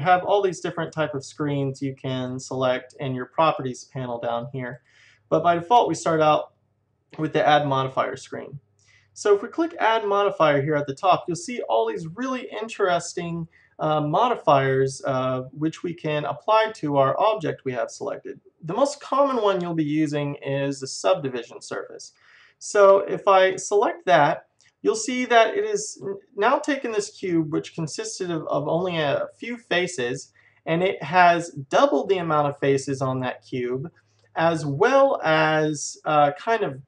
have all these different type of screens you can select in your properties panel down here. But by default, we start out with the Add Modifier screen. So if we click Add Modifier here at the top, you'll see all these really interesting modifiers which we can apply to our object we have selected. The most common one you'll be using is the Subdivision Surface. So if I select that, you'll see that it is now taken this cube, which consisted of only a few faces, and it has doubled the amount of faces on that cube, as well as kind of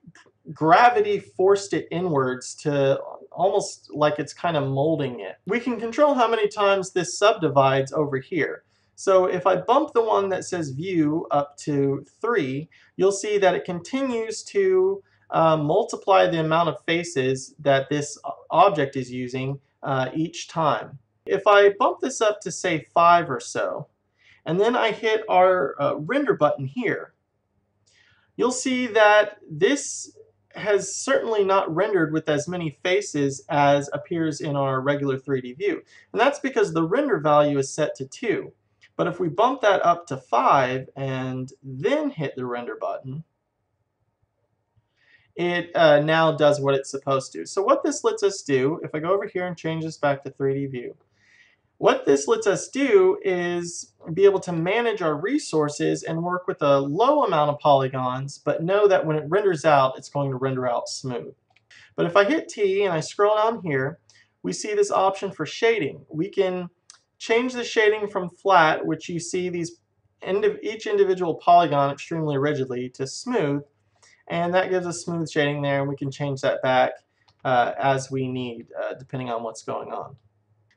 gravity forced it inwards to almost like it's kind of molding it. We can control how many times this subdivides over here. So if I bump the one that says view up to 3, you'll see that it continues to multiply the amount of faces that this object is using each time. If I bump this up to say 5 or so, and then I hit our render button here, you'll see that this has certainly not rendered with as many faces as appears in our regular 3D view. And that's because the render value is set to 2. But if we bump that up to 5 and then hit the render button, it now does what it's supposed to. So what this lets us do, if I go over here and change this back to 3D view, what this lets us do is be able to manage our resources and work with a low amount of polygons, but know that when it renders out, it's going to render out smooth. But if I hit T and I scroll down here, we see this option for shading. We can change the shading from flat, which you see these each individual polygon extremely rigidly, to smooth, and that gives us smooth shading there, and we can change that back as we need, depending on what's going on.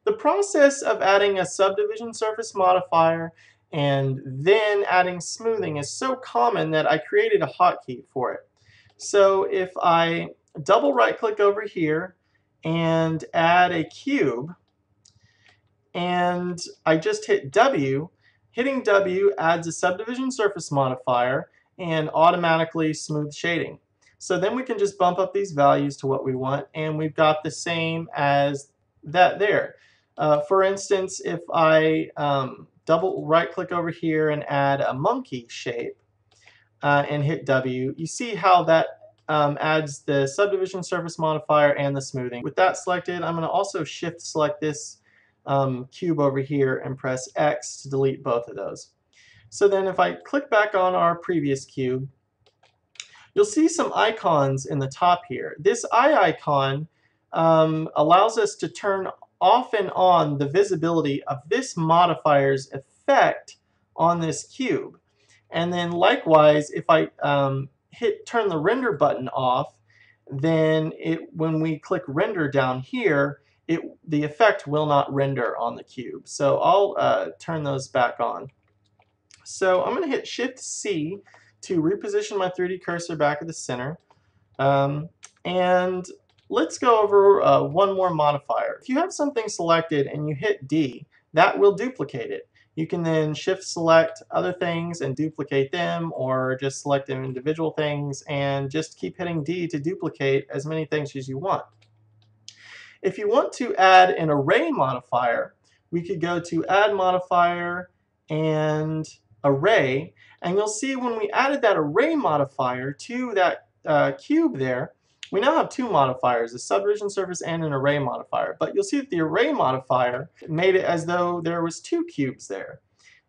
The process of adding a subdivision surface modifier and then adding smoothing is so common that I created a hotkey for it. So if I double right click over here and add a cube, and I just hit W, hitting W adds a subdivision surface modifier and automatically smooth shading. So then we can just bump up these values to what we want, and we've got the same as that there. For instance, if I double right click over here and add a monkey shape and hit W, you see how that adds the subdivision surface modifier and the smoothing. With that selected, I'm going to also shift select this cube over here and press X to delete both of those. So then if I click back on our previous cube, you'll see some icons in the top here. This eye icon allows us to turn off and on the visibility of this modifier's effect on this cube. And then likewise, if I turn the render button off, then when we click render down here, the effect will not render on the cube. So I'll turn those back on. So I'm going to hit Shift C to reposition my 3D cursor back at the center. And let's go over one more modifier. If you have something selected and you hit D, that will duplicate it. You can then shift select other things and duplicate them, or just select them individual things and just keep hitting D to duplicate as many things as you want. If you want to add an array modifier, we could go to Add Modifier and Array, and you'll see when we added that array modifier to that cube there, we now have two modifiers, a subdivision surface and an array modifier. But you'll see that the array modifier made it as though there was two cubes there.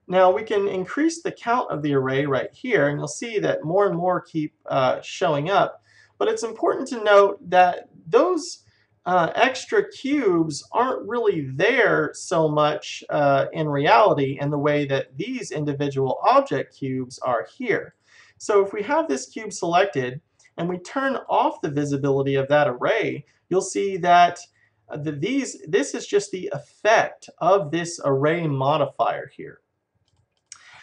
Now we can increase the count of the array right here, and you'll see that more and more keep showing up. But it's important to note that those extra cubes aren't really there so much in reality in the way that these individual object cubes are here. So if we have this cube selected and we turn off the visibility of that array, you'll see that this is just the effect of this array modifier here.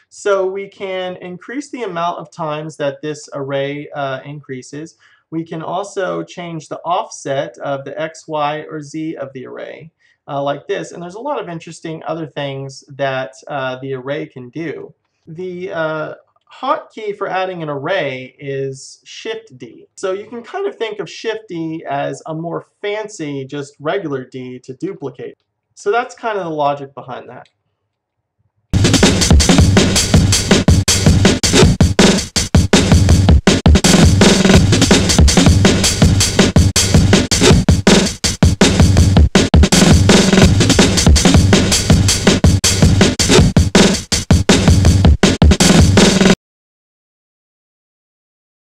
So we can increase the amount of times that this array increases. We can also change the offset of the X, Y, or Z of the array like this. And there's a lot of interesting other things that the array can do. The hotkey for adding an array is Shift D. So you can kind of think of Shift D as a more fancy, just regular D to duplicate. So that's kind of the logic behind that.